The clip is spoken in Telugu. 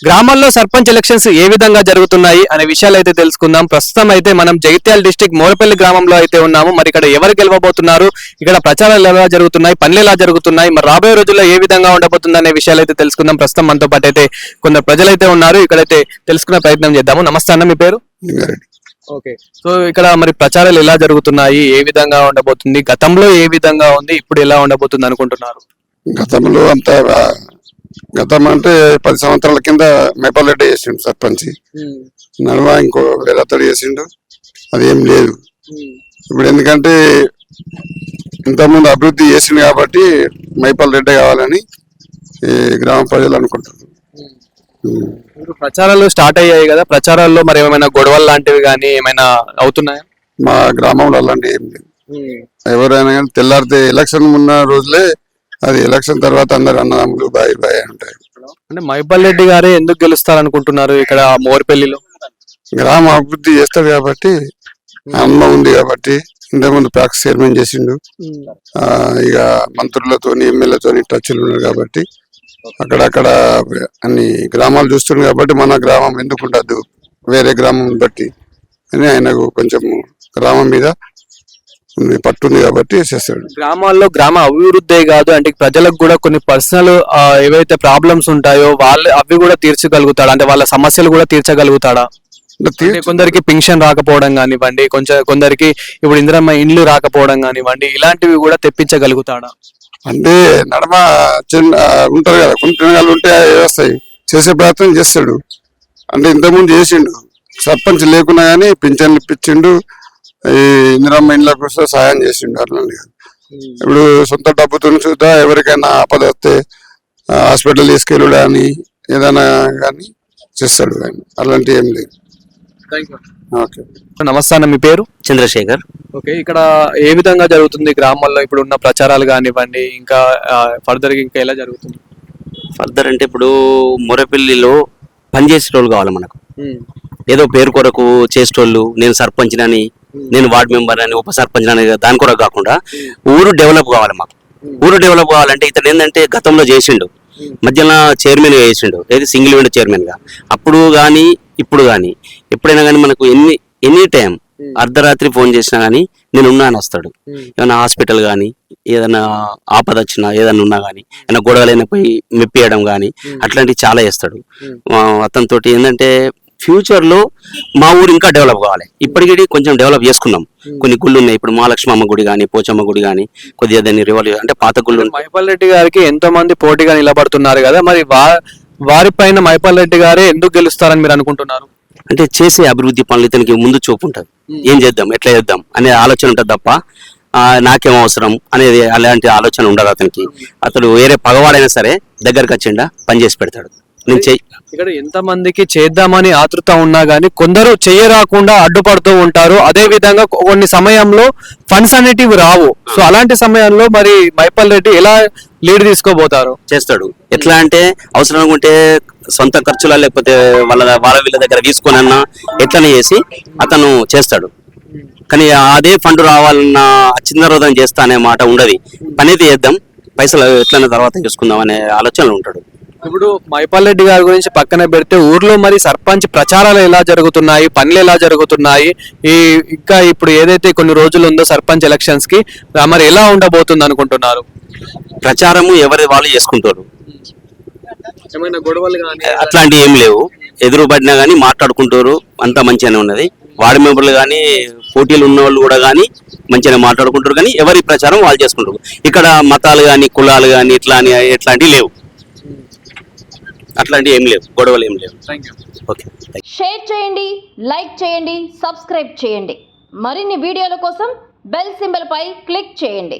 గ్రామాల్లో సర్పంచ్ ఎలక్షన్స్ ఏ విధంగా జరుగుతున్నాయి అనే విషయాలు అయితే తెలుసుకుందాం. ప్రస్తుతం అయితే మనం జగిత్యాల డిస్టిక్ మోరపల్లి గ్రామంలో అయితే ఉన్నాము. మరి ఇక్కడ ఎవరు గెలవబోతున్నారు, ఇక్కడ ప్రచారాలు ఎలా జరుగుతున్నాయి, పనులు ఎలా జరుగుతున్నాయి, మరి రాబోయే రోజుల్లో ఏ విధంగా ఉండబోతుంది అనే విషయాలు అయితే తెలుసుకుందాం. ప్రస్తుతం మనతో పాటు అయితే కొందరు ప్రజలైతే ఉన్నారు, ఇక్కడైతే తెలుసుకునే ప్రయత్నం చేద్దాము. నమస్తే అన్న, మీ పేరు? ఓకే, సో ఇక్కడ మరి ప్రచారాలు ఎలా జరుగుతున్నాయి, ఏ విధంగా ఉండబోతుంది, గతంలో ఏ విధంగా ఉంది, ఇప్పుడు ఎలా ఉండబోతుంది అనుకుంటున్నారు? గతంలో అంతా గతం అంటే 10 సంవత్సరాల కింద మేపల్లెడ్డి చేసిండు సర్పంచ్. నడుమ ఇంకో వేలతడు చేసిండు, అదేం లేదు ఇప్పుడు. ఎందుకంటే ఇంతకుముందు అభివృద్ధి చేసిండు కాబట్టి మైపల్లెడ్డి కావాలని గ్రామ ప్రజలు అనుకుంటారు. ప్రచారాలు స్టార్ట్ అయ్యాయి కదా, ప్రచారాల్లో మరి ఏమైనా గొడవలు లాంటివి కానీ ఏమైనా అవుతున్నాయా? మా గ్రామంలో అలాంటివి ఏం లేదు. ఎవరైనా కానీ తెల్లారితే ఎలక్షన్ ఉన్న రోజులే, అది ఎలక్షన్ తర్వాత అందరు అన్నదమ్ములు బాయ్ బాయ్ అంటారు. అంటే మైపల్లెడ్డి గారే ఎందుకు గెలుస్తారు అనుకుంటున్నారు ఇక్కడ మోర్పల్లిలో? గ్రామ అభివృద్ధి చేస్తారు కాబట్టి, అమ్మ ఉంది కాబట్టి. ఇంతకుముందు ప్యాక్స్ చైర్మన్ చేసిండు, ఇక మంత్రులతోని ఎమ్మెల్యేతోని టచ్లు ఉన్నారు కాబట్టి అక్కడక్కడ అన్ని గ్రామాలు చూస్తుండ్రు కాబట్టి మన గ్రామం ఎందుకు ఉండదు వేరే గ్రామం బట్టి అని ఆయనకు కొంచెం గ్రామం మీద పట్టుంది కాబట్టి చేస్తాడు. గ్రామాల్లో గ్రామ అభివృద్ధి కాదు అంటే ప్రజలకు కూడా కొన్ని పర్సనల్ ఏవైతే ప్రాబ్లమ్స్ ఉంటాయో అవి కూడా తీర్చగలుగుతాడు, అంటే వాళ్ళ సమస్యలు కూడా తీర్చగలుగుతాడా? కొందరికి పింఛన్ రాకపోవడం కానివ్వండి, కొందరికి ఇప్పుడు ఇందిరమ్మ ఇండ్లు రాకపోవడం కానివ్వండి, ఇలాంటివి కూడా తెప్పించగలుగుతాడా? అంటే నడమ చిన్న ఉంటారు కదా, కొన్ని ఉంటే వస్తాయి, చేసే ప్రయత్నం చేస్తాడు. అంటే ఇంతకుముందు చేసిండు, సర్పంచ్ లేకున్నా కానీ పింఛన్లు ఇప్పించిండు, ఈ ఇందిరమ్మ ఇండ్లకు సహాయం చేసిండు. అట్లా ఇప్పుడు సొంత డబ్బుతో చూద్దా ఎవరికైనా ఆపద వస్తే హాస్పిటల్ తీసుకెళ్ళడు కానీ ఏదైనా కానీ చేస్తాడు, కానీ అలాంటివి ఏం లేదు. ఓకే, నమస్తే అన్న, మీ పేరు? చంద్రశేఖర్. ఓకే, ఇక్కడ ఏ విధంగా జరుగుతుంది గ్రామాల్లో ఇప్పుడు ఉన్న ప్రచారాలు కానివ్వండి, ఇంకా ఫర్దర్ ఇంకా ఎలా జరుగుతుంది? ఫర్దర్ అంటే ఇప్పుడు మొరపల్లిలో పనిచేసే వాళ్ళు కావాలి మనకు. ఏదో పేరు కొరకు చేసేటోళ్ళు, నేను సర్పంచ్నని, నేను వార్డ్ మెంబర్ అని, ఉప సర్పంచ్ అని దాని కొరకు కాకుండా ఊరు డెవలప్ కావాలి మాకు. ఊరు డెవలప్ కావాలంటే ఇతను ఏంటంటే గతంలో చేసిండు, మధ్యలో చైర్మన్ గా చేసిండు, ఏది సింగిల్ విండో చైర్మన్ గా. అప్పుడు కానీ ఇప్పుడు కానీ ఎప్పుడైనా కానీ మనకు ఎనీ టైం అర్ధరాత్రి ఫోన్ చేసినా కానీ నేను ఉన్నా అని వస్తాడు. ఏమైనా హాస్పిటల్ కానీ ఏదైనా ఆపద వచ్చినా ఏదైనా ఉన్నా కానీ ఏమైనా గొడవలైనా పోయి మెప్పియడం కానీ అట్లాంటివి చాలా చేస్తాడు. అతనితో ఏంటంటే ఫ్యూచర్ లో మా ఊరు ఇంకా డెవలప్ కావాలి. ఇప్పటికీ కొంచెం డెవలప్ చేసుకున్నాం, కొన్ని గుళ్ళు ఉన్నాయి. ఇప్పుడు మహాలక్ష్మమ్మ గుడి కానీ పోచమ్మ గుడి కానీ కొద్దిగా దాన్ని రివాల్వ్ అంటే పాత గుళ్ళు. మైపల్లెడ్డి గారికి ఎంతో మంది పోటీగా నిలబడుతున్నారు కదా, మరి వారిపైన మైపల్లెడ్డి గారే ఎందుకు గెలుస్తారని మీరు అనుకుంటున్నారు? అంటే చేసే అభివృద్ధి పనులు ఇతనికి ముందు చూపు ఉంటుంది, ఏం చేద్దాం ఎట్లా చేద్దాం అనే ఆలోచన ఉంటుంది తప్ప నాకేం అవసరం అనేది అలాంటి ఆలోచన ఉండదు అతనికి. అతడు వేరే పగవాడైనా సరే దగ్గరకు వచ్చిండా పని చేసి పెడతాడు. ఇక్కడ ఎంత మందికి చేద్దామని ఆతృత ఉన్నా గానీ కొందరు చేయరాకుండా అడ్డుపడుతూ ఉంటారు. అదే విధంగా కొన్ని సమయంలో ఫండ్స్ అనేటివి రావు. సో అలాంటి సమయంలో మరి మైపల్లెడ్డి ఎలా లీడ్ తీసుకోబోతారు? చేస్తాడు. ఎట్లా అంటే అవసరం ఉంటే సొంత ఖర్చులా లేకపోతే వాళ్ళ వీళ్ళ దగ్గర తీసుకొని అన్నా ఎట్లనే చేసి అతను చేస్తాడు. కానీ అదే ఫండ్ రావాలన్న చిన్న రోజు చేస్తా అనే మాట ఉండదు. పని అయితే చేద్దాం, పైసలు ఎట్లనే తర్వాత చూసుకుందాం అనే ఆలోచనలు ఉంటాడు. ఇప్పుడు మైపల్లెడ్డి గారి గురించి పక్కన పెడితే ఊర్లో మరి సర్పంచ్ ప్రచారాలు ఎలా జరుగుతున్నాయి, పనులు ఎలా జరుగుతున్నాయి, ఇంకా ఇప్పుడు ఏదైతే కొన్ని రోజులు ఉందో సర్పంచ్ ఎలక్షన్స్ కి మరి ఎలా ఉండబోతుంది అనుకుంటున్నారు? ప్రచారము ఎవరి వాళ్ళు చేసుకుంటారు, గొడవలు అట్లాంటివి ఏం లేవు. ఎదురుపడినా కానీ మాట్లాడుకుంటారు, అంతా మంచిగానే ఉన్నది. వార్డు మెంబర్లు కానీ పోటీలు ఉన్న వాళ్ళు కూడా కానీ మంచిగానే మాట్లాడుకుంటారు, కానీ ఎవరి ప్రచారం వాళ్ళు చేసుకుంటారు. ఇక్కడ మతాలు కానీ కులాలు కానీ ఎట్లాంటివి లేవు, అట్లాంటివి ఏం లేవు, గొడవలు ఏం లేవు. ఓకే, షేర్ చేయండి, లైక్ చేయండి, సబ్స్క్రైబ్ చేయండి. మరిన్ని వీడియోల కోసం బెల్ సింబల్ పై క్లిక్ చేయండి.